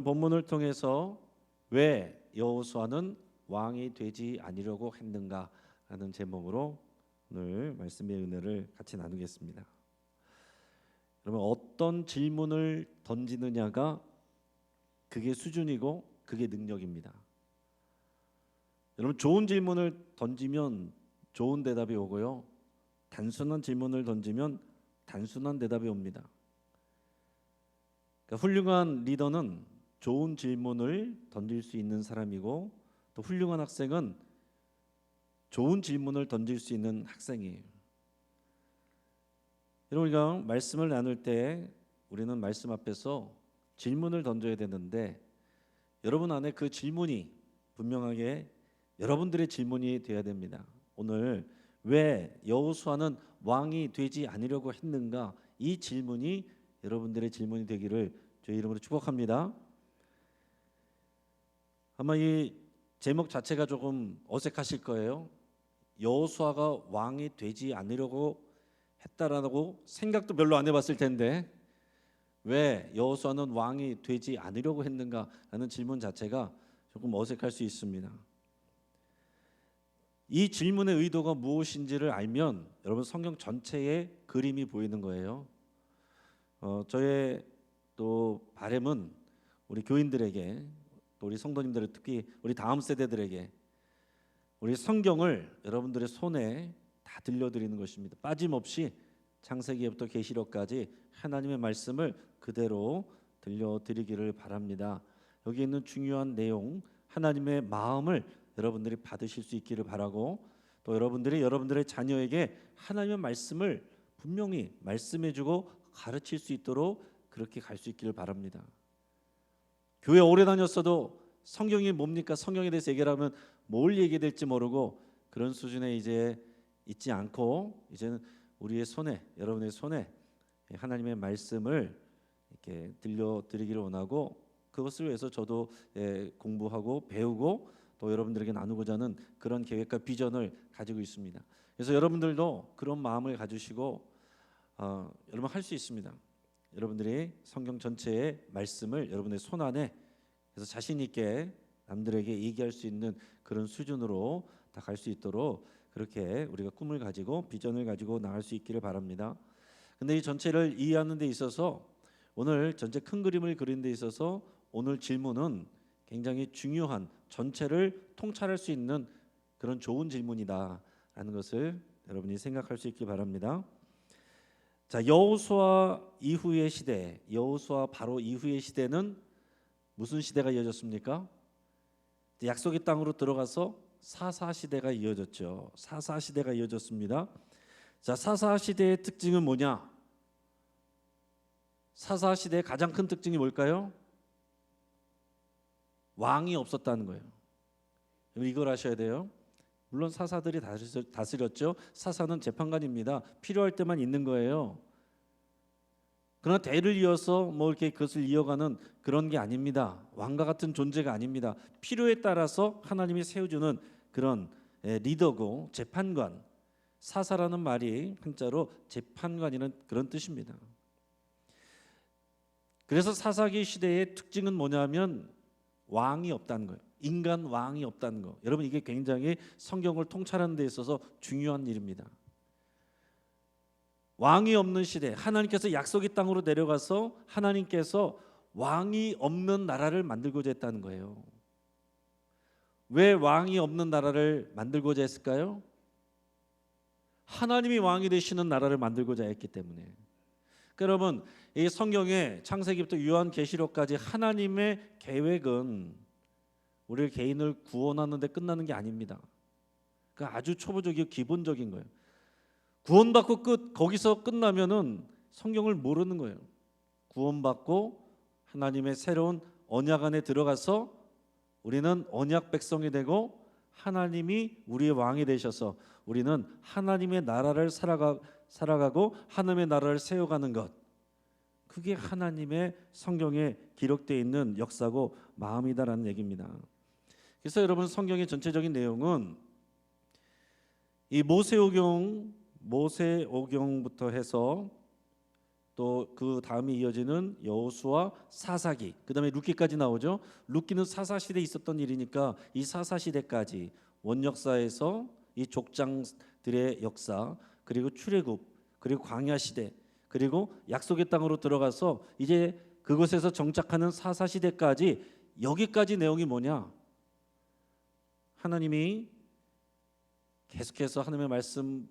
본문을 통해서 왜 여호수아는 왕이 되지 아니려고 했는가 하는 제목으로 오늘 말씀의 은혜를 같이 나누겠습니다. 그러면 어떤 질문을 던지느냐가 그게 수준이고 그게 능력입니다. 여러분, 좋은 질문을 던지면 좋은 대답이 오고요, 단순한 질문을 던지면 단순한 대답이 옵니다. 그러니까 훌륭한 리더는 좋은 질문을 던질 수 있는 사람이고, 또 훌륭한 학생은 좋은 질문을 던질 수 있는 학생이에요. 여러분, 말씀을 나눌 때 우리는 말씀 앞에서 질문을 던져야 되는데, 여러분 안에 그 질문이 분명하게 여러분들의 질문이 되어야 됩니다. 오늘 왜 여호수아는 왕이 되지 않으려고 했는가, 이 질문이 여러분들의 질문이 되기를 주의 이름으로 축복합니다. 아마 이 제목 자체가 조금 어색하실 거예요. 여호수아가 왕이 되지 않으려고 했다라고 생각도 별로 안 해봤을 텐데, 왜 여호수아는 왕이 되지 않으려고 했는가 하는 질문 자체가 조금 어색할 수 있습니다. 이 질문의 의도가 무엇인지를 알면 여러분 성경 전체의 그림이 보이는 거예요. 저의 또 바람은 우리 교인들에게, 또 우리 성도님들, 특히 우리 다음 세대들에게 우리 성경을 여러분들의 손에 다 들려드리는 것입니다. 빠짐없이 창세기부터 계시록까지 하나님의 말씀을 그대로 들려드리기를 바랍니다. 여기 있는 중요한 내용, 하나님의 마음을 여러분들이 받으실 수 있기를 바라고, 또 여러분들이 여러분들의 자녀에게 하나님의 말씀을 분명히 말씀해주고 가르칠 수 있도록 그렇게 갈 수 있기를 바랍니다. 교회 오래 다녔어도 성경이 뭡니까? 성경에 대해서 얘기를 하면 뭘 얘기해야 될지 모르고 그런 수준에 이제 있지 않고, 이제는 우리의 손에, 여러분의 손에 하나님의 말씀을 이렇게 들려드리기를 원하고, 그것을 위해서 저도 공부하고 배우고 또 여러분들에게 나누고자 하는 그런 계획과 비전을 가지고 있습니다. 그래서 여러분들도 그런 마음을 가지시고 여러분 할 수 있습니다. 여러분들이 성경 전체의 말씀을 여러분의 손 안에, 그래서 자신 있게 남들에게 얘기할 수 있는 그런 수준으로 다 갈 수 있도록 그렇게 우리가 꿈을 가지고 비전을 가지고 나갈 수 있기를 바랍니다. 근데 이 전체를 이해하는 데 있어서, 오늘 전체 큰 그림을 그리는 데 있어서 오늘 질문은 굉장히 중요한, 전체를 통찰할 수 있는 그런 좋은 질문이다라는 것을 여러분이 생각할 수 있기 바랍니다. 자, 여호수아 이후의 시대, 여호수아 바로 이후의 시대는 무슨 시대가 이어졌습니까? 약속의 땅으로 들어가서 사사 시대가 이어졌죠. 사사 시대가 이어졌습니다. 자, 사사 시대의 특징은 뭐냐? 사사 시대의 가장 큰 특징이 뭘까요? 왕이 없었다는 거예요. 이걸 아셔야 돼요. 물론 사사들이 다스렸죠. 사사는 재판관입니다. 필요할 때만 있는 거예요. 그러나 대를 이어서 뭐 이렇게 그것을 이어가는 그런 게 아닙니다. 왕과 같은 존재가 아닙니다. 필요에 따라서 하나님이 세워주는 그런 리더고 재판관. 사사라는 말이 한자로 재판관이라는 그런 뜻입니다. 그래서 사사기 시대의 특징은 뭐냐면 왕이 없다는 거예요. 인간 왕이 없다는 거. 여러분, 이게 굉장히 성경을 통찰하는 데 있어서 중요한 일입니다. 왕이 없는 시대, 하나님께서 약속의 땅으로 내려가서 하나님께서 왕이 없는 나라를 만들고자 했다는 거예요. 왜 왕이 없는 나라를 만들고자 했을까요? 하나님이 왕이 되시는 나라를 만들고자 했기 때문에. 그러니까 여러분, 이 성경의 창세기부터 요한계시록까지 하나님의 계획은 우리 개인을 구원하는 데 끝나는 게 아닙니다. 그 아주 초보적이고 기본적인 거예요. 구원받고 거기서 끝나면은 성경을 모르는 거예요. 구원받고 하나님의 새로운 언약 안에 들어가서 우리는 언약 백성이 되고 하나님이 우리의 왕이 되셔서 우리는 하나님의 나라를 살아가고 하나님의 나라를 세워가는 것, 그게 하나님의 성경에 기록되어 있는 역사고 마음이다라는 얘기입니다. 그래서 여러분, 성경의 전체적인 내용은 이 모세오경부터 해서 또 그 다음에 이어지는 여호수아 사사기, 그다음에 룻기까지 나오죠. 룻기는 사사 시대에 있었던 일이니까 이 사사 시대까지 원역사에서 이 족장들의 역사, 그리고 출애굽, 그리고 광야 시대, 그리고 약속의 땅으로 들어가서 이제 그곳에서 정착하는 사사 시대까지, 여기까지 내용이 뭐냐? 하나님이 계속해서 하나님의 말씀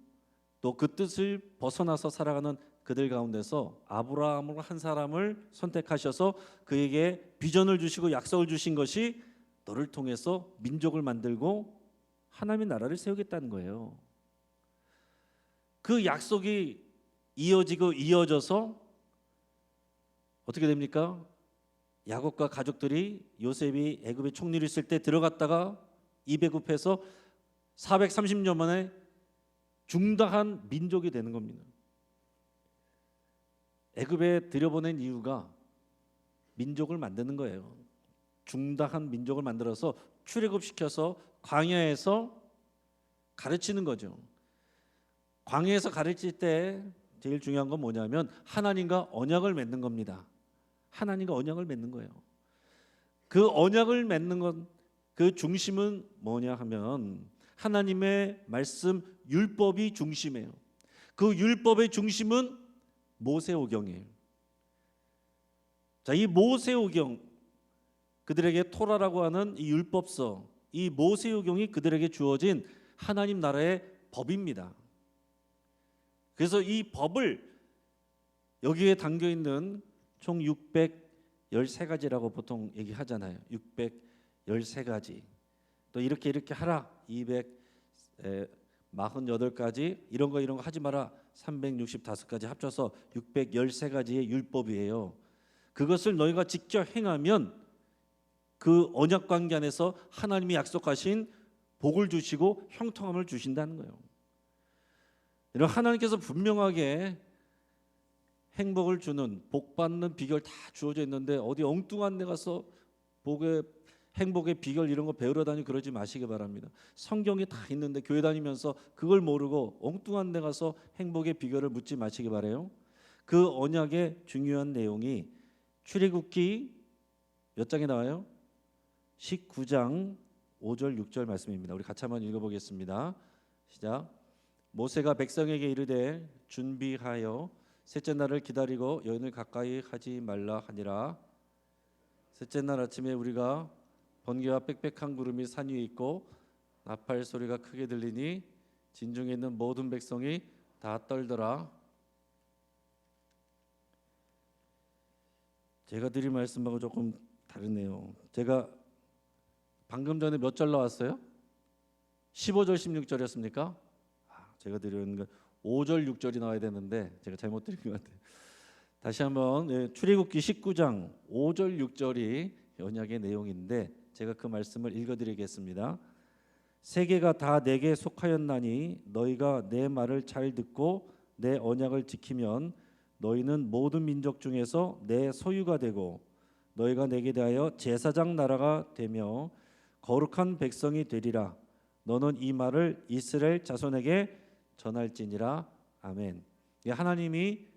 또 그 뜻을 벗어나서 살아가는 그들 가운데서 아브라함을 한 사람을 선택하셔서 그에게 비전을 주시고 약속을 주신 것이 너를 통해서 민족을 만들고 하나님의 나라를 세우겠다는 거예요. 그 약속이 이어지고 이어져서 어떻게 됩니까? 야곱과 가족들이 요셉이 애굽의 총리를 있을 때 들어갔다가 이배굽해서 430년 만에 중다한 민족이 되는 겁니다. 애굽에 들여보낸 이유가 민족을 만드는 거예요. 중다한 민족을 만들어서 출애굽시켜서 광야에서 가르치는 거죠. 광야에서 가르칠 때 제일 중요한 건 뭐냐면 하나님과 언약을 맺는 겁니다. 하나님과 언약을 맺는 거예요. 그 언약을 맺는 건, 그 중심은 뭐냐 하면 하나님의 말씀 율법이 중심이에요. 그 율법의 중심은 모세오경이에요. 자, 이 모세오경, 그들에게 토라라고 하는 이 율법서, 이 모세오경이 그들에게 주어진 하나님 나라의 법입니다. 그래서 이 법을 여기에 담겨 있는 총 613가지라고 보통 얘기하잖아요. 613가지. 또 이렇게 하라. 248가지. 이런 거 하지 마라. 365가지 합쳐서 613가지의 율법이에요. 그것을 너희가 직접 행하면 그 언약 관계 안에서 하나님이 약속하신 복을 주시고 형통함을 주신다는 거예요. 이런 하나님께서 분명하게 행복을 주는, 복 받는 비결 다 주어져 있는데 어디 엉뚱한 데 가서 행복의 비결 이런 거 배우러 다니고 그러지 마시기 바랍니다. 성경에 다 있는데 교회 다니면서 그걸 모르고 엉뚱한 데 가서 행복의 비결을 묻지 마시기 바래요. 그 언약의 중요한 내용이 출애굽기 몇 장에 나와요? 19장 5절 6절 말씀입니다. 우리 같이 한번 읽어보겠습니다. 시작. 모세가 백성에게 이르되 준비하여 셋째 날을 기다리고 여인을 가까이 하지 말라 하니라. 셋째 날 아침에 우리가 번개와 빽빽한 구름이 산 위에 있고 나팔 소리가 크게 들리니 진중에 있는 모든 백성이 다 떨더라. 제가 드린 말씀하고 조금 다르네요. 제가 방금 전에 몇 절 나왔어요? 15절 16절이었습니까? 제가 드리는 건 5절 6절이 나와야 되는데 제가 잘못 드린 것 같아요. 다시 한번 출애굽기 19장 5절 6절이 언약의 내용인데 제가 그 말씀을 읽어드리겠습니다. 세계가 다 내게 속하였나니 너희가 내 말을 잘 듣고 내 언약을 지키면 너희는 모든 민족 중에서 내 소유가 되고 너희가 내게 대하여 제사장 나라가 되며 거룩한 백성이 되리라. 너는 이 말을 이스라엘 자손에게 전할지니라. 아멘. 하나님이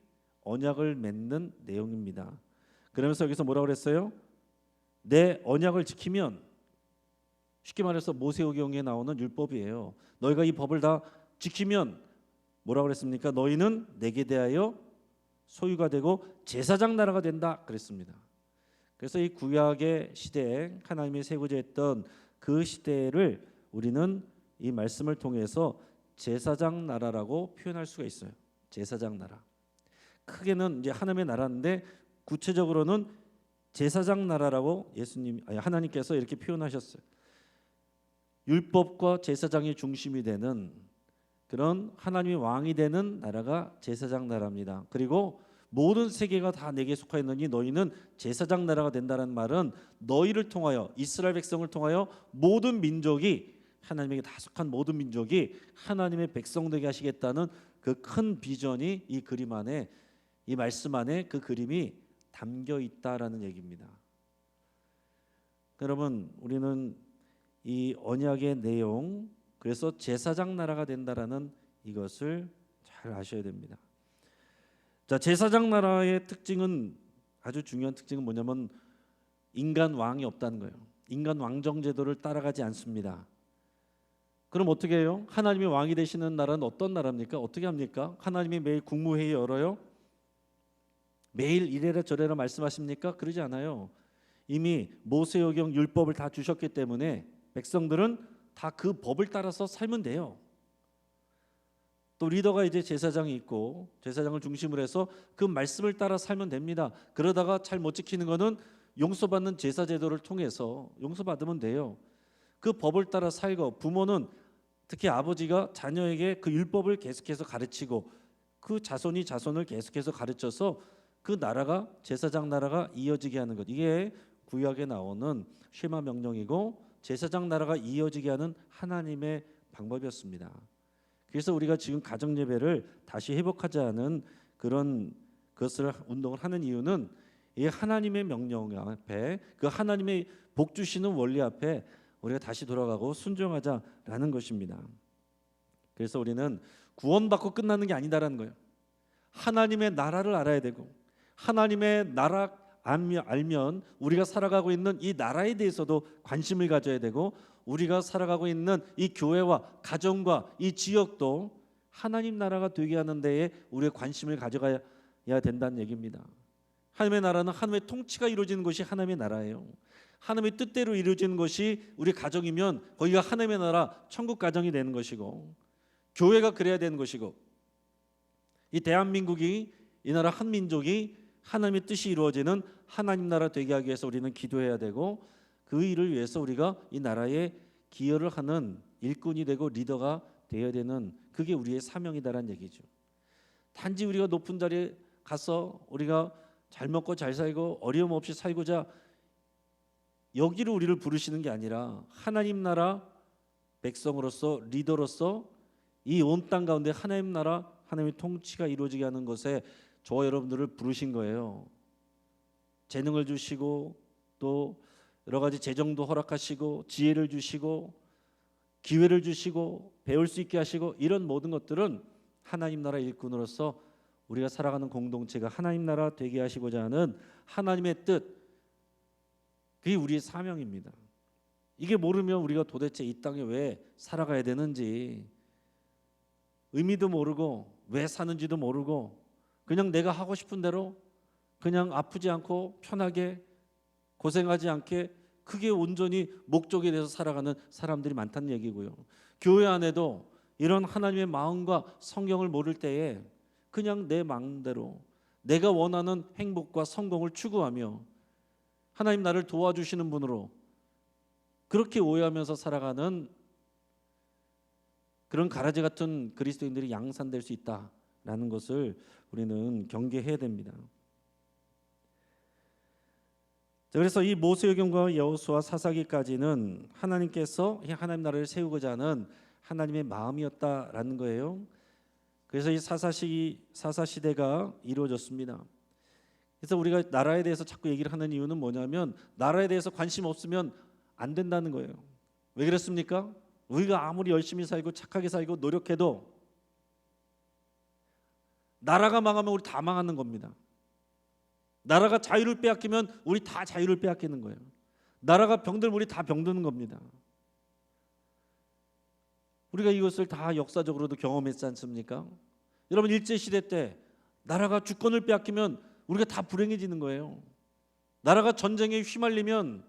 언약을 맺는 내용입니다. 그러면서 여기서 뭐라고 그랬어요? 내 언약을 지키면, 쉽게 말해서 모세오경에 나오는 율법이에요. 너희가 이 법을 다 지키면 뭐라고 그랬습니까? 너희는 내게 대하여 소유가 되고 제사장 나라가 된다 그랬습니다. 그래서 이 구약의 시대에 하나님이 세우고자 했던 그 시대를 우리는 이 말씀을 통해서 제사장 나라라고 표현할 수가 있어요. 제사장 나라. 크게는 이제 하나님의 나라인데 구체적으로는 제사장 나라라고 하나님께서 이렇게 표현하셨어요. 율법과 제사장이 중심이 되는 그런 하나님의 왕이 되는 나라가 제사장 나라입니다. 그리고 모든 세계가 다 내게 속하였느니 너희는 제사장 나라가 된다는 말은 너희를 통하여, 이스라엘 백성을 통하여 모든 민족이, 하나님에게 다 속한 모든 민족이 하나님의 백성 되게 하시겠다는 그 큰 비전이 이 그림 안에, 이 말씀 안에 그 그림이 담겨 있다라는 얘기입니다. 여러분, 우리는 이 언약의 내용, 그래서 제사장 나라가 된다라는 이것을 잘 아셔야 됩니다. 자, 제사장 나라의 특징은, 아주 중요한 특징은 뭐냐면 인간 왕이 없다는 거예요. 인간 왕정 제도를 따라가지 않습니다. 그럼 어떻게 해요? 하나님이 왕이 되시는 나라는 어떤 나라입니까? 어떻게 합니까? 하나님이 매일 국무회의 열어요? 매일 이래라 저래라 말씀하십니까? 그러지 않아요. 이미 모세오경 율법을 다 주셨기 때문에 백성들은 다 그 법을 따라서 살면 돼요. 또 리더가 이제 제사장이 있고 제사장을 중심으로 해서 그 말씀을 따라 살면 됩니다. 그러다가 잘 못 지키는 거는 용서받는 제사 제도를 통해서 용서받으면 돼요. 그 법을 따라 살고, 부모는 특히 아버지가 자녀에게 그 율법을 계속해서 가르치고 그 자손이 자손을 계속해서 가르쳐서 그 나라가, 제사장 나라가 이어지게 하는 것, 이게 구약에 나오는 쉐마 명령이고 제사장 나라가 이어지게 하는 하나님의 방법이었습니다. 그래서 우리가 지금 가정 예배를 다시 회복하자는 그런 것을 운동을 하는 이유는 이 하나님의 명령 앞에, 그 하나님의 복 주시는 원리 앞에 우리가 다시 돌아가고 순종하자라는 것입니다. 그래서 우리는 구원받고 끝나는 게 아니다라는 거예요. 하나님의 나라를 알아야 되고, 하나님의 나라 알면 우리가 살아가고 있는 이 나라에 대해서도 관심을 가져야 되고, 우리가 살아가고 있는 이 교회와 가정과 이 지역도 하나님 나라가 되게 하는 데에 우리의 관심을 가져가야 된다는 얘기입니다. 하나님의 나라는 하나님의 통치가 이루어지는 것이 하나님의 나라예요. 하나님의 뜻대로 이루어지는 것이 우리 가정이면 거기가 하나님의 나라, 천국 가정이 되는 것이고, 교회가 그래야 되는 것이고, 이 대한민국이, 이 나라 한 민족이 하나님의 뜻이 이루어지는 하나님 나라 되게 하기 위해서 우리는 기도해야 되고, 그 일을 위해서 우리가 이 나라에 기여를 하는 일꾼이 되고 리더가 되어야 되는, 그게 우리의 사명이다라는 얘기죠. 단지 우리가 높은 자리에 가서 우리가 잘 먹고 잘 살고 어려움 없이 살고자 여기로 우리를 부르시는 게 아니라, 하나님 나라 백성으로서, 리더로서 이 온 땅 가운데 하나님 나라, 하나님의 통치가 이루어지게 하는 것에 저와 여러분들을 부르신 거예요. 재능을 주시고 또 여러 가지 재정도 허락하시고 지혜를 주시고 기회를 주시고 배울 수 있게 하시고, 이런 모든 것들은 하나님 나라 일꾼으로서 우리가 살아가는 공동체가 하나님 나라 되게 하시고자 하는 하나님의 뜻, 그게 우리의 사명입니다. 이게 모르면 우리가 도대체 이 땅에 왜 살아가야 되는지 의미도 모르고 왜 사는지도 모르고 그냥 내가 하고 싶은 대로 그냥 아프지 않고 편하게 고생하지 않게, 그게 온전히 목적에 대해서 살아가는 사람들이 많다는 얘기고요. 교회 안에도 이런 하나님의 마음과 성경을 모를 때에 그냥 내 마음대로 내가 원하는 행복과 성공을 추구하며 하나님 나를 도와주시는 분으로 그렇게 오해하면서 살아가는 그런 가라지 같은 그리스도인들이 양산될 수 있다라는 것을 우리는 경계해야 됩니다. 그래서 이 모세오경과 여호수아 사사기까지는 하나님께서 하나님 나라를 세우고자 하는 하나님의 마음이었다라는 거예요. 그래서 이 사사시대가 이루어졌습니다. 그래서 우리가 나라에 대해서 자꾸 얘기를 하는 이유는 뭐냐면, 나라에 대해서 관심 없으면 안 된다는 거예요. 왜 그렇습니까? 우리가 아무리 열심히 살고 착하게 살고 노력해도 나라가 망하면 우리 다 망하는 겁니다. 나라가 자유를 빼앗기면 우리 다 자유를 빼앗기는 거예요. 나라가 병들면 우리 다 병드는 겁니다. 우리가 이것을 다 역사적으로도 경험했지 않습니까? 여러분, 일제시대 때 나라가 주권을 빼앗기면 우리가 다 불행해지는 거예요. 나라가 전쟁에 휘말리면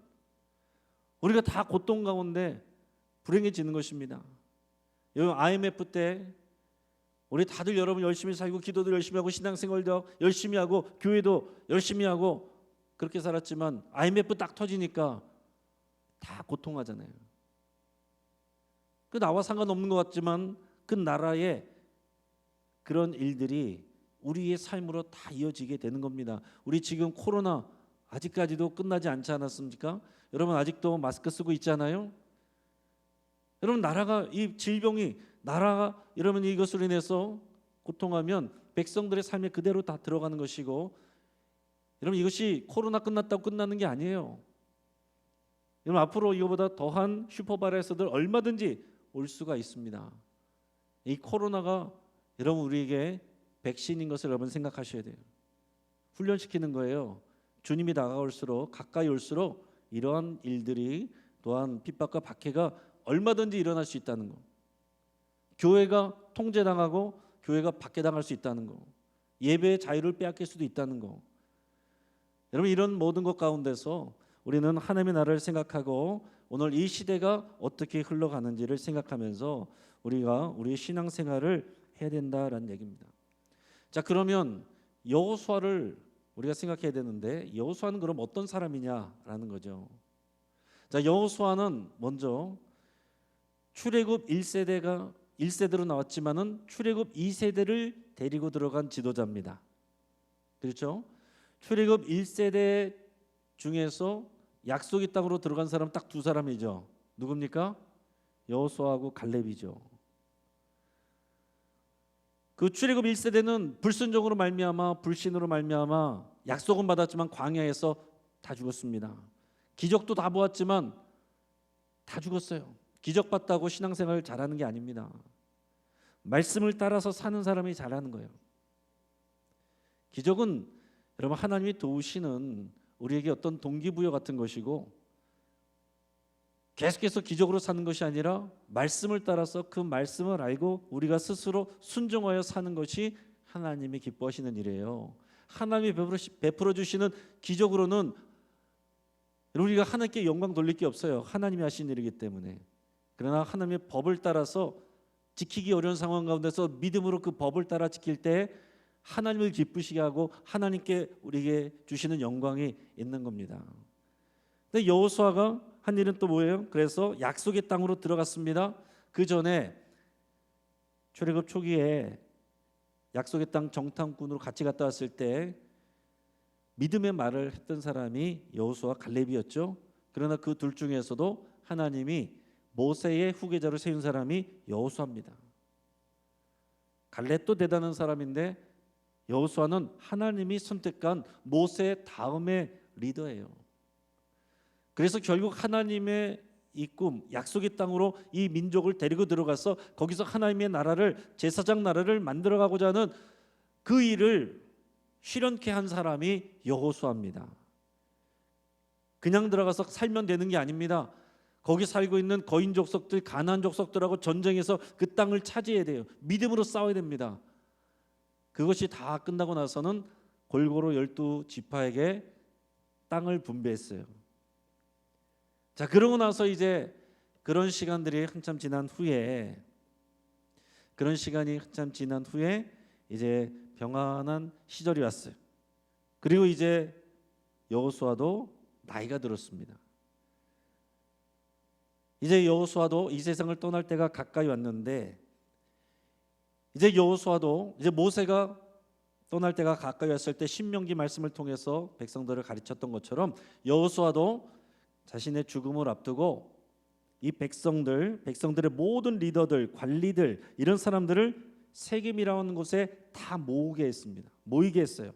우리가 다 고통 가운데 불행해지는 것입니다. 여러분, IMF 때 우리 다들, 여러분 열심히 살고 기도도 열심히 하고 신앙생활도 열심히 하고 교회도 열심히 하고 그렇게 살았지만 IMF 딱 터지니까 다 고통하잖아요. 그 나와 상관없는 것 같지만 그 나라의 그런 일들이 우리의 삶으로 다 이어지게 되는 겁니다. 우리 지금 코로나 아직까지도 끝나지 않지 않았습니까? 여러분 아직도 마스크 쓰고 있잖아요. 여러분, 나라가, 이 질병이, 나라가 여러분 이것으로 인해서 고통하면 백성들의 삶에 그대로 다 들어가는 것이고, 여러분 이것이 코로나 끝났다고 끝나는 게 아니에요. 여러분 앞으로 이거보다 더한 슈퍼바이러스들 얼마든지 올 수가 있습니다. 이 코로나가 여러분 우리에게 백신인 것을 여러분 생각하셔야 돼요. 훈련시키는 거예요. 주님이 다가올수록 가까이 올수록 이러한 일들이 또한 핍박과 박해가 얼마든지 일어날 수 있다는 거. 교회가 통제당하고 교회가 박해당할 수 있다는 거. 예배의 자유를 빼앗길 수도 있다는 거. 여러분 이런 모든 것 가운데서 우리는 하나님의 나라를 생각하고 오늘 이 시대가 어떻게 흘러가는지를 생각하면서 우리가 우리의 신앙생활을 해야 된다라는 얘기입니다. 자, 그러면 여호수아를 우리가 생각해야 되는데 여호수아는 그럼 어떤 사람이냐라는 거죠. 자, 여호수아는 먼저 출애굽 1세대로 나왔지만은 출애굽 2세대를 데리고 들어간 지도자입니다. 그렇죠? 출애굽 1세대 중에서 약속의 땅으로 들어간 사람 딱 두 사람이죠. 누굽니까? 여호수아하고 갈렙이죠. 그 출애굽 1세대는 불순종으로 말미암아 불신으로 말미암아 약속은 받았지만 광야에서 다 죽었습니다. 기적도 다 보았지만 다 죽었어요. 기적 봤다고 신앙생활 잘하는 게 아닙니다. 말씀을 따라서 사는 사람이 잘하는 거예요. 기적은 여러분 하나님이 도우시는 우리에게 어떤 동기부여 같은 것이고 계속해서 기적으로 사는 것이 아니라 말씀을 따라서 그 말씀을 알고 우리가 스스로 순종하여 사는 것이 하나님이 기뻐하시는 일이에요. 하나님이 베풀어 주시는 기적으로는 우리가 하나님께 영광 돌릴 게 없어요. 하나님이 하신 일이기 때문에. 그러나 하나님의 법을 따라서 지키기 어려운 상황 가운데서 믿음으로 그 법을 따라 지킬 때 하나님을 기쁘시게 하고 하나님께 우리에게 주시는 영광이 있는 겁니다. 근데 여호수아가 한 일은 또 뭐예요? 그래서 약속의 땅으로 들어갔습니다. 그 전에 출애굽 초기에 약속의 땅 정탐꾼으로 같이 갔다 왔을 때 믿음의 말을 했던 사람이 여호수아 갈렙이었죠. 그러나 그 둘 중에서도 하나님이 모세의 후계자로 세운 사람이 여호수아입니다. 갈렙도 대단한 사람인데 여호수아는 하나님이 선택한 모세 다음의 리더예요. 그래서 결국 하나님의 이 꿈, 약속의 땅으로 이 민족을 데리고 들어가서 거기서 하나님의 나라를, 제사장 나라를 만들어가고자 하는 그 일을 실현케 한 사람이 여호수아입니다. 그냥 들어가서 살면 되는 게 아닙니다. 거기 살고 있는 거인 족속들, 가나안 족속들하고 전쟁해서 그 땅을 차지해야 돼요. 믿음으로 싸워야 됩니다. 그것이 다 끝나고 나서는 골고루 12지파에게 땅을 분배했어요. 자, 그러고 나서 이제 그런 시간이 한참 지난 후에 이제 평안한 시절이 왔어요. 그리고 이제 여호수아도 나이가 들었습니다. 이제 여호수아도 이 세상을 떠날 때가 가까이 왔는데 이제 여호수아도 이제 모세가 떠날 때가 가까이 왔을 때 신명기 말씀을 통해서 백성들을 가르쳤던 것처럼 여호수아도 자신의 죽음을 앞두고 이 백성들의 모든 리더들, 관리들 이런 사람들을 세겜이라는 곳에 다 모이게 했어요.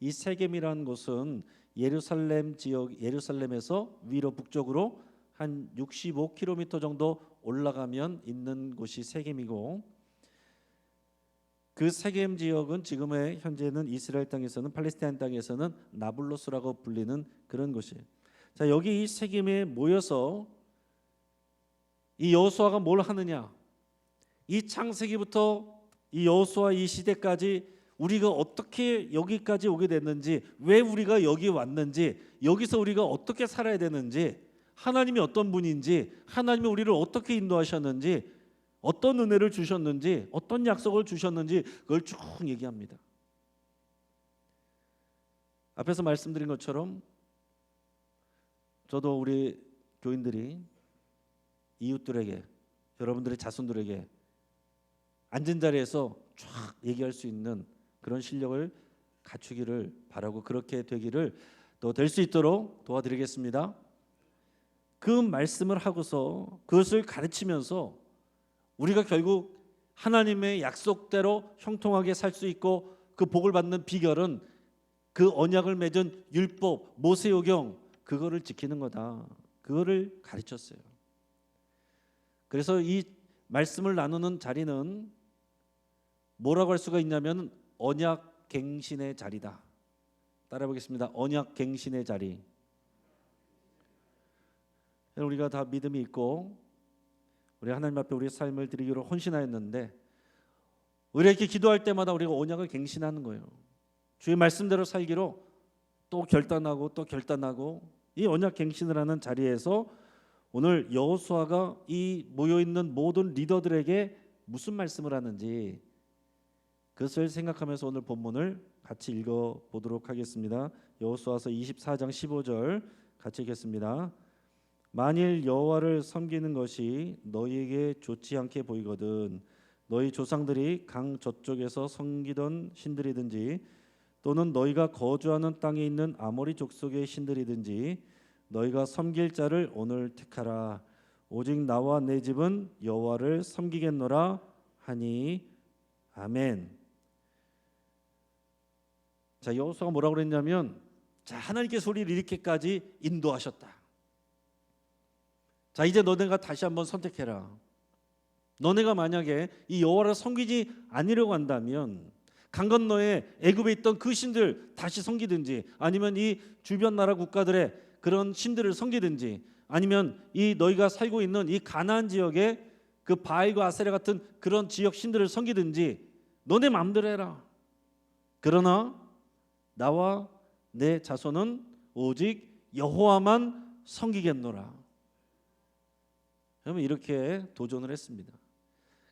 이 세겜이라는 곳은 예루살렘 지역, 예루살렘에서 위로 북쪽으로 한 65km 정도 올라가면 있는 곳이 세겜이고, 그 세겜 지역은 지금의 현재는 이스라엘 땅에서는, 팔레스타인 땅에서는 나블로스라고 불리는 그런 곳이에요. 자, 여기 이 세겜에 모여서 이 여호수아가 뭘 하느냐? 이 창세기부터 이 여호수아 이 시대까지 우리가 어떻게 여기까지 오게 됐는지, 왜 우리가 여기 왔는지, 여기서 우리가 어떻게 살아야 되는지, 하나님이 어떤 분인지, 하나님이 우리를 어떻게 인도하셨는지, 어떤 은혜를 주셨는지, 어떤 약속을 주셨는지 그걸 쭉 얘기합니다. 앞에서 말씀드린 것처럼 저도 우리 교인들이 이웃들에게, 여러분들의 자손들에게 앉은 자리에서 쫙 얘기할 수 있는 그런 실력을 갖추기를 바라고, 그렇게 되기를 또 될 수 있도록 도와드리겠습니다. 그 말씀을 하고서 그것을 가르치면서 우리가 결국 하나님의 약속대로 형통하게 살 수 있고, 그 복을 받는 비결은 그 언약을 맺은 율법, 모세오경, 그거를 지키는 거다. 그거를 가르쳤어요. 그래서 이 말씀을 나누는 자리는 뭐라고 할 수가 있냐면 언약 갱신의 자리다. 따라해 보겠습니다. 언약 갱신의 자리. 우리가 다 믿음이 있고 우리 하나님 앞에 우리의 삶을 드리기로 헌신하였는데 우리가 이렇게 기도할 때마다 우리가 언약을 갱신하는 거예요. 주의 말씀대로 살기로 또 결단하고 또 결단하고, 이 언약 갱신을 하는 자리에서 오늘 여호수아가 이 모여있는 모든 리더들에게 무슨 말씀을 하는지 그것을 생각하면서 오늘 본문을 같이 읽어보도록 하겠습니다. 여호수아서 24장 15절 같이 읽겠습니다. 만일 여호와를 섬기는 것이 너희에게 좋지 않게 보이거든 너희 조상들이 강 저쪽에서 섬기던 신들이든지 또는 너희가 거주하는 땅에 있는 아모리 족속의 신들이든지 너희가 섬길 자를 오늘 택하라. 오직 나와 내 집은 여호와를 섬기겠노라 하니 아멘. 자, 여호수아가 뭐라고 그랬냐면, 자, 하나님께서 우리를 이렇게까지 인도하셨다. 자, 이제 너네가 다시 한번 선택해라. 너네가 만약에 이 여호와를 섬기지 아니려고 한다면 강 건너에 애굽에 있던 그 신들 다시 섬기든지, 아니면 이 주변 나라 국가들의 그런 신들을 섬기든지, 아니면 이 너희가 살고 있는 이 가나안 지역의 그 바알과 아세라 같은 그런 지역 신들을 섬기든지 너네 마음대로 해라. 그러나 나와 내 자손은 오직 여호와만 섬기겠노라. 그러면 이렇게 도전을 했습니다.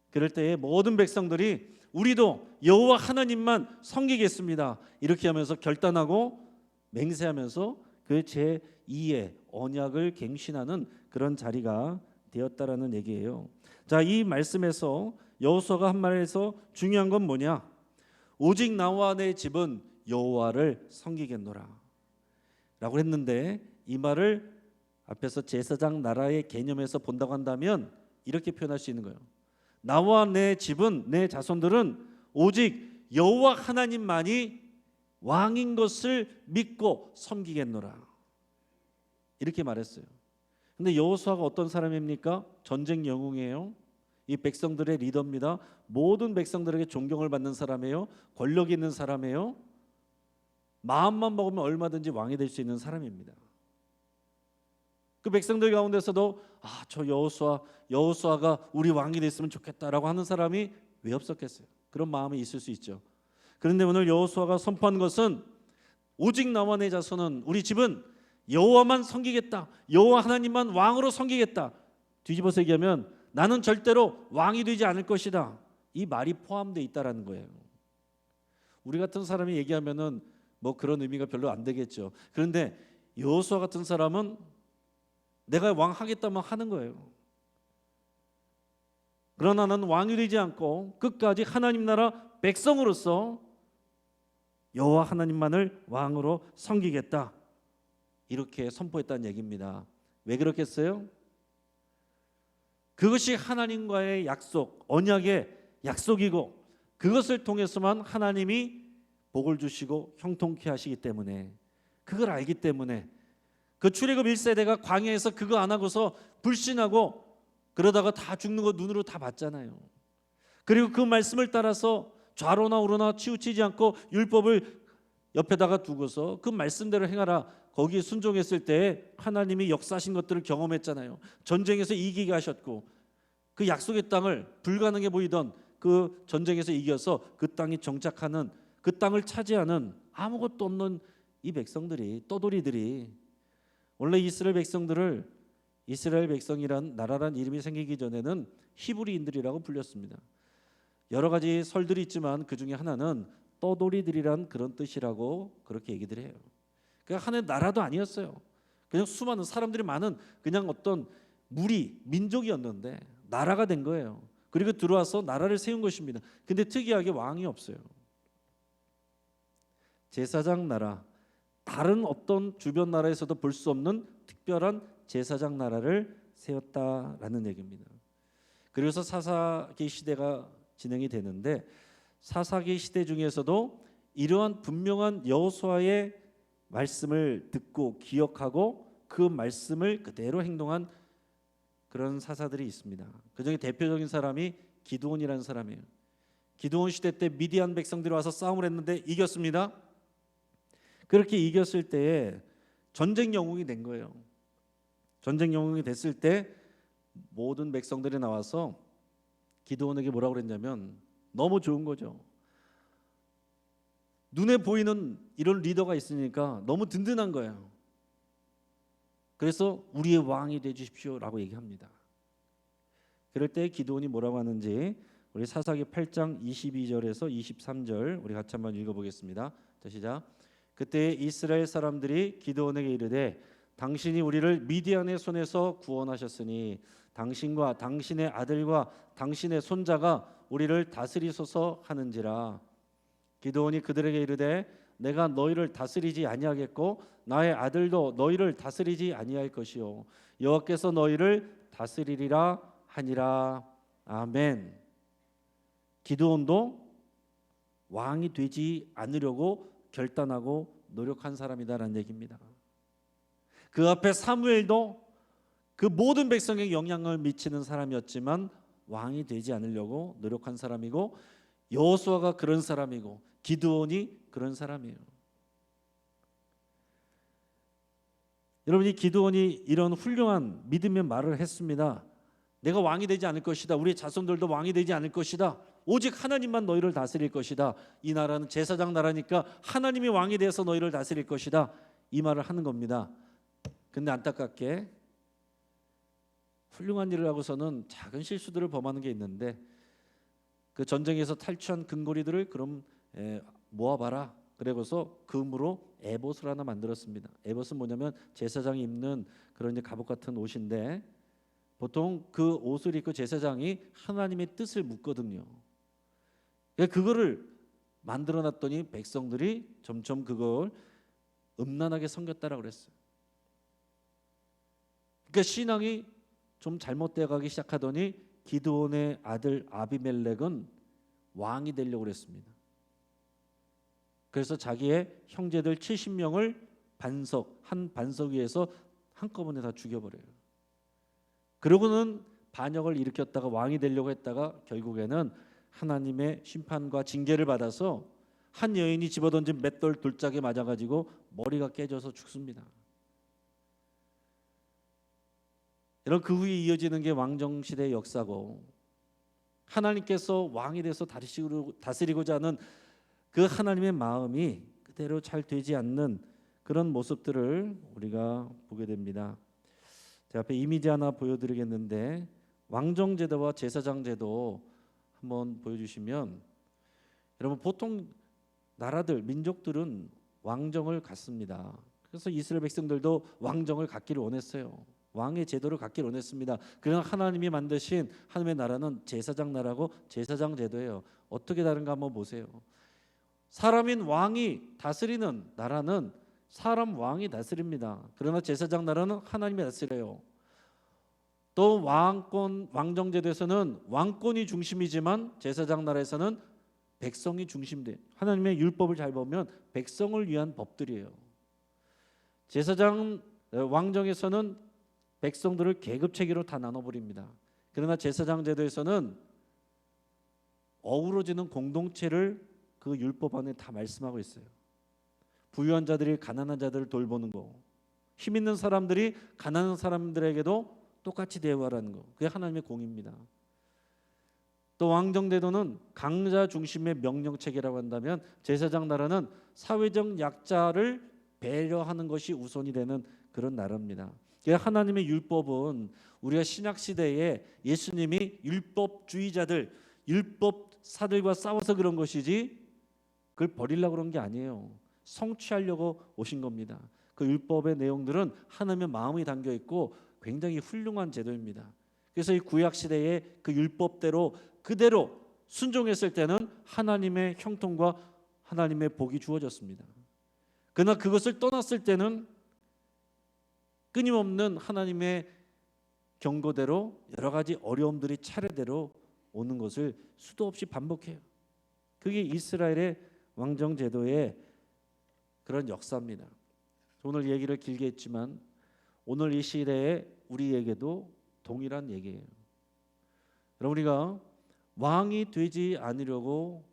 그럴 때에 모든 백성들이 우리도 여호와 하나님만 섬기겠습니다 이렇게 하면서 결단하고 맹세하면서 그 제2의 언약을 갱신하는 그런 자리가 되었다라는 얘기예요. 자, 이 말씀에서 여호수아가 한 말에서 중요한 건 뭐냐? 오직 나와 내 집은 여호와를 섬기겠노라 라고 했는데, 이 말을 앞에서 제사장 나라의 개념에서 본다고 한다면 이렇게 표현할 수 있는 거예요. 나와 내 집은, 내 자손들은 오직 여호와 하나님만이 왕인 것을 믿고 섬기겠노라 이렇게 말했어요. 근데 여호수아가 어떤 사람입니까? 전쟁 영웅이에요. 이 백성들의 리더입니다. 모든 백성들에게 존경을 받는 사람이에요. 권력 있는 사람이에요. 마음만 먹으면 얼마든지 왕이 될 수 있는 사람입니다. 그 백성들 가운데서도 저 여호수아가 우리 왕이 됐으면 좋겠다라고 하는 사람이 왜 없었겠어요? 그런 마음이 있을 수 있죠. 그런데 오늘 여호수아가 선포한 것은 오직 나와 내 자손은, 우리 집은 여호와만 섬기겠다. 여호와 하나님만 왕으로 섬기겠다. 뒤집어서 얘기하면 나는 절대로 왕이 되지 않을 것이다. 이 말이 포함되어 있다라는 거예요. 우리 같은 사람이 얘기하면은 뭐 그런 의미가 별로 안 되겠죠. 그런데 여호수아 같은 사람은 내가 왕 하겠다면 하는 거예요. 그러나 나는 왕이 되지 않고 끝까지 하나님 나라 백성으로서 여호와 하나님만을 왕으로 섬기겠다 이렇게 선포했다는 얘기입니다. 왜 그렇겠어요? 그것이 하나님과의 약속, 언약의 약속이고 그것을 통해서만 하나님이 복을 주시고 형통케 하시기 때문에, 그걸 알기 때문에 그 출애굽 1세대가 광야에서 그거 안 하고서 불신하고 그러다가 다 죽는 거 눈으로 다 봤잖아요. 그리고 그 말씀을 따라서 좌로나 우로나 치우치지 않고 율법을 옆에다가 두고서 그 말씀대로 행하라, 거기에 순종했을 때 하나님이 역사하신 것들을 경험했잖아요. 전쟁에서 이기게 하셨고 그 약속의 땅을 불가능해 보이던 그 전쟁에서 이겨서 그 땅이 정착하는, 그 땅을 차지하는 아무것도 없는 이 백성들이, 떠돌이들이, 원래 이스라엘 백성들을 이스라엘 백성이란 나라란 이름이 생기기 전에는 히브리인들이라고 불렸습니다. 여러 가지 설들이 있지만 그 중에 하나는 떠돌이들이란 그런 뜻이라고 그렇게 얘기들 해요. 그러니까 하나의 나라도 아니었어요. 그냥 수많은 사람들이 많은 그냥 어떤 무리, 민족이었는데 나라가 된 거예요. 그리고 들어와서 나라를 세운 것입니다. 근데 특이하게 왕이 없어요. 제사장 나라, 다른 어떤 주변 나라에서도 볼 수 없는 특별한 제사장 나라를 세웠다라는 얘기입니다. 그래서 사사기 시대가 진행이 되는데, 사사기 시대 중에서도 이러한 분명한 여호수아의 말씀을 듣고 기억하고 그 말씀을 그대로 행동한 그런 사사들이 있습니다. 그중에 대표적인 사람이 기드온이라는 사람이에요. 기드온 시대 때 미디안 백성들이 와서 싸움을 했는데 이겼습니다. 그렇게 이겼을 때에 전쟁 영웅이 된 거예요. 전쟁 영웅이 됐을 때 모든 백성들이 나와서 기드온에게 뭐라고 그랬냐면 너무 좋은 거죠. 눈에 보이는 이런 리더가 있으니까 너무 든든한 거예요. 그래서 우리의 왕이 돼 주십시오라고 얘기합니다. 그럴 때 기드온이 뭐라고 하는지 우리 사사기 8장 22절에서 23절 우리 같이 한번 읽어보겠습니다. 자, 시작. 그때 이스라엘 사람들이 기드온에게 이르되 당신이 우리를 미디안의 손에서 구원하셨으니 당신과 당신의 아들과 당신의 손자가 우리를 다스리소서 하는지라. 기드온이 그들에게 이르되 내가 너희를 다스리지 아니하겠고 나의 아들도 너희를 다스리지 아니할 것이요 여호와께서 너희를 다스리리라 하니라. 아멘. 기드온도 왕이 되지 않으려고 결단하고 노력한 사람이다라는 얘기입니다. 그 앞에 사무엘도 그 모든 백성에게 영향을 미치는 사람이었지만 왕이 되지 않으려고 노력한 사람이고 여호수아가 그런 사람이고 기드온이 그런 사람이에요. 여러분이 기드온이 이런 훌륭한 믿음의 말을 했습니다. 내가 왕이 되지 않을 것이다. 우리 자손들도 왕이 되지 않을 것이다. 오직 하나님만 너희를 다스릴 것이다. 이 나라는 제사장 나라니까 하나님이 왕이 되어서 너희를 다스릴 것이다. 이 말을 하는 겁니다. 근데 안타깝게 훌륭한 일을 하고서는 작은 실수들을 범하는 게 있는데 그 전쟁에서 탈취한 금고리들을 그럼 모아봐라. 그래서 금으로 에봇을 하나 만들었습니다. 에봇은 뭐냐면 제사장이 입는 그런 이제 갑옷 같은 옷인데 보통 그 옷을 입고 제사장이 하나님의 뜻을 묻거든요. 그거를 만들어놨더니 백성들이 점점 그걸 음란하게 섬겼다라고 그랬어요. 그러니까 신앙이 좀 잘못되어 가기 시작하더니 기드온의 아들 아비멜렉은 왕이 되려고 그랬습니다. 그래서 자기의 형제들 70명을 한 반석 위에서 한꺼번에 다 죽여버려요. 그러고는 반역을 일으켰다가 왕이 되려고 했다가 결국에는 하나님의 심판과 징계를 받아서 한 여인이 집어던진 맷돌 돌짝에 맞아가지고 머리가 깨져서 죽습니다. 여러분 그 후에 이어지는 게 왕정시대의 역사고 하나님께서 왕이 돼서 다스리고자 하는 그 하나님의 마음이 그대로 잘 되지 않는 그런 모습들을 우리가 보게 됩니다. 제 앞에 이미지 하나 보여드리겠는데 왕정제도와 제사장제도 한번 보여주시면 여러분 보통 나라들 민족들은 왕정을 갖습니다. 그래서 이스라엘 백성들도 왕정을 갖기를 원했어요. 왕의 제도를 갖기를 원했습니다. 그러나 하나님이 만드신 하나님의 나라는 제사장 나라고 제사장 제도예요. 어떻게 다른가 한번 보세요. 사람인 왕이 다스리는 나라는 사람 왕이 다스립니다. 그러나 제사장 나라는 하나님이 다스려요. 또 왕정 제도에서는 왕권이 중심이지만 제사장 나라에서는 백성이 중심돼. 하나님의 율법을 잘 보면 백성을 위한 법들이에요. 제사장 왕정에서는 백성들을 계급체계로 다 나눠버립니다. 그러나 제사장 제도에서는 어우러지는 공동체를 그 율법 안에 다 말씀하고 있어요. 부유한 자들이 가난한 자들을 돌보는 거, 힘 있는 사람들이 가난한 사람들에게도 똑같이 대우하라는 거, 그게 하나님의 공입니다. 또 왕정제도는 강자 중심의 명령체계라고 한다면 제사장 나라는 사회적 약자를 배려하는 것이 우선이 되는 그런 나라입니다. 하나님의 율법은 우리가 신약 시대에 예수님이 율법주의자들, 율법사들과 싸워서 그런 것이지 그걸 버리려고 그런 게 아니에요. 성취하려고 오신 겁니다. 그 율법의 내용들은 하나님의 마음이 담겨 있고 굉장히 훌륭한 제도입니다. 그래서 이 구약 시대에 그 율법대로 그대로 순종했을 때는 하나님의 형통과 하나님의 복이 주어졌습니다. 그러나 그것을 떠났을 때는 끊임없는 하나님의 경고대로 여러 가지 어려움들이 차례대로 오는 것을 수도 없이 반복해요. 그게 이스라엘의 왕정 제도의 그런 역사입니다. 오늘 얘기를 길게 했지만 오늘 이 시대에 우리에게도 동일한 얘기예요. 여러분 우리가 왕이 되지 않으려고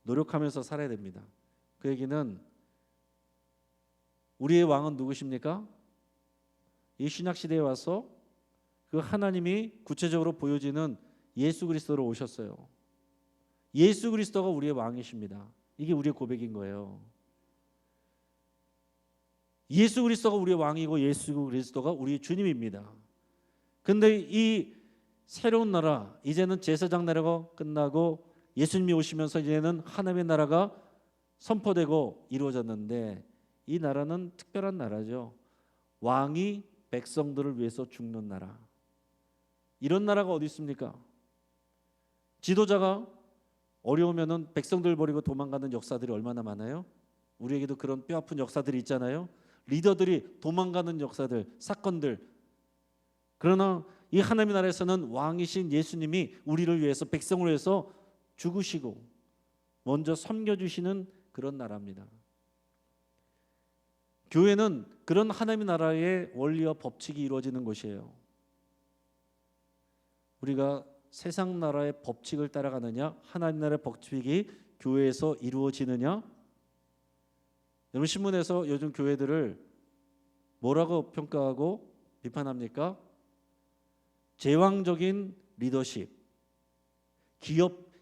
노력하면서 살아야 됩니다. 그 얘기는 우리의 왕은 누구십니까? 이 신약 시대에 와서 그 하나님이 구체적으로 보여지는 예수 그리스도로 오셨어요. 예수 그리스도가 우리의 왕이십니다. 이게 우리의 고백인 거예요. 예수 그리스도가 우리의 왕이고 예수 그리스도가 우리의 주님입니다. 근데 이 새로운 나라, 이제는 제사장 나라가 끝나고 예수님이 오시면서 이제는 하나님의 나라가 선포되고 이루어졌는데, 이 나라는 특별한 나라죠. 왕이 백성들을 위해서 죽는 나라. 이런 나라가 어디 있습니까? 지도자가 어려우면은 백성들 버리고 도망가는 역사들이 얼마나 많아요? 우리에게도 그런 뼈아픈 역사들이 있잖아요. 리더들이 도망가는 역사들, 사건들. 그러나 이 하나님의 나라에서는 왕이신 예수님이 우리를 위해서, 백성을 위해서 죽으시고 먼저 섬겨주시는 그런 나라입니다. 교회는 그런 하나님의 나라의 원리와 법칙이 이루어지는 곳이에요. 우리가 세상 나라의 법칙을 따라가느냐, 하나님 나라의 법칙이 교회에서 이루어지느냐? 여러분, 신문에서 요즘 교회들을 뭐라고 평가하고 비판합니까? 제왕적인 리더십,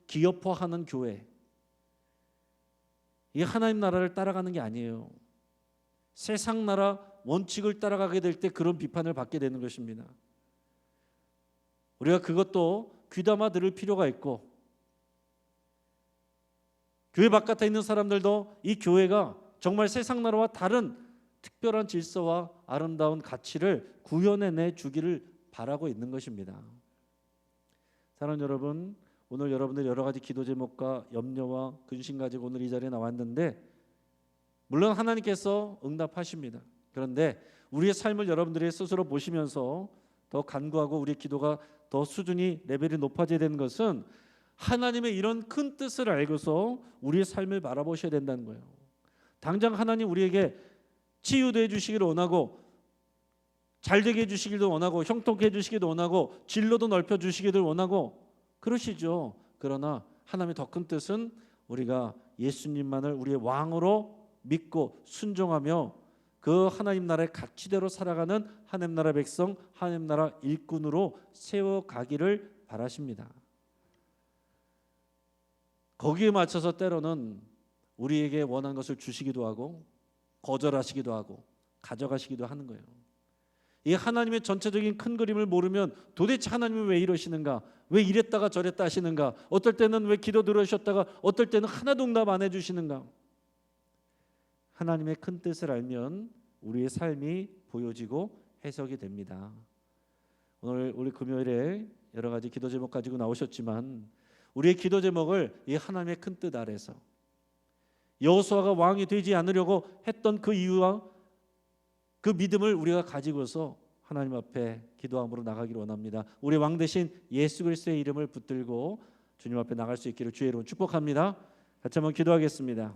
기업화하는 교회. 이게 하나님 나라를 따라가는 게 아니에요. 세상 나라 원칙을 따라가게 될 때 그런 비판을 받게 되는 것입니다. 우리가 그것도 귀담아 들을 필요가 있고, 교회 바깥에 있는 사람들도 이 교회가 정말 세상 나라와 다른 특별한 질서와 아름다운 가치를 구현해내 주기를 바라고 있는 것입니다. 사랑하는 여러분, 오늘 여러분들 여러 가지 기도 제목과 염려와 근심 가지고 오늘 이 자리에 나왔는데, 물론 하나님께서 응답하십니다. 그런데 우리의 삶을 여러분들이 스스로 보시면서 더 간구하고 우리의 기도가 더 수준이, 레벨이 높아져야 되는 것은 하나님의 이런 큰 뜻을 알고서 우리의 삶을 바라보셔야 된다는 거예요. 당장 하나님 우리에게 치유도 해주시기를 원하고, 잘되게 해주시기도 원하고, 형통케 해주시기도 원하고, 진로도 넓혀주시기를 원하고 그러시죠. 그러나 하나님의 더 큰 뜻은 우리가 예수님만을 우리의 왕으로 믿고 순종하며 그 하나님 나라의 가치대로 살아가는 하나님 나라 백성, 하나님 나라 일꾼으로 세워가기를 바라십니다. 거기에 맞춰서 때로는 우리에게 원한 것을 주시기도 하고 거절하시기도 하고 가져가시기도 하는 거예요. 이 하나님의 전체적인 큰 그림을 모르면 도대체 하나님은 왜 이러시는가, 왜 이랬다가 저랬다 하시는가, 어떨 때는 왜 기도 들으셨다가 어떨 때는 하나도 응답 안 해주시는가. 하나님의 큰 뜻을 알면 우리의 삶이 보여지고 해석이 됩니다. 오늘 우리 금요일에 여러 가지 기도 제목 가지고 나오셨지만, 우리의 기도 제목을 이 하나님의 큰 뜻 아래서 여호수아가 왕이 되지 않으려고 했던 그 이유와 그 믿음을 우리가 가지고서 하나님 앞에 기도함으로 나가기를 원합니다. 우리 왕 대신 예수 그리스도의 이름을 붙들고 주님 앞에 나갈 수 있기를 주의 이름으로 축복합니다. 같이 한번 기도하겠습니다.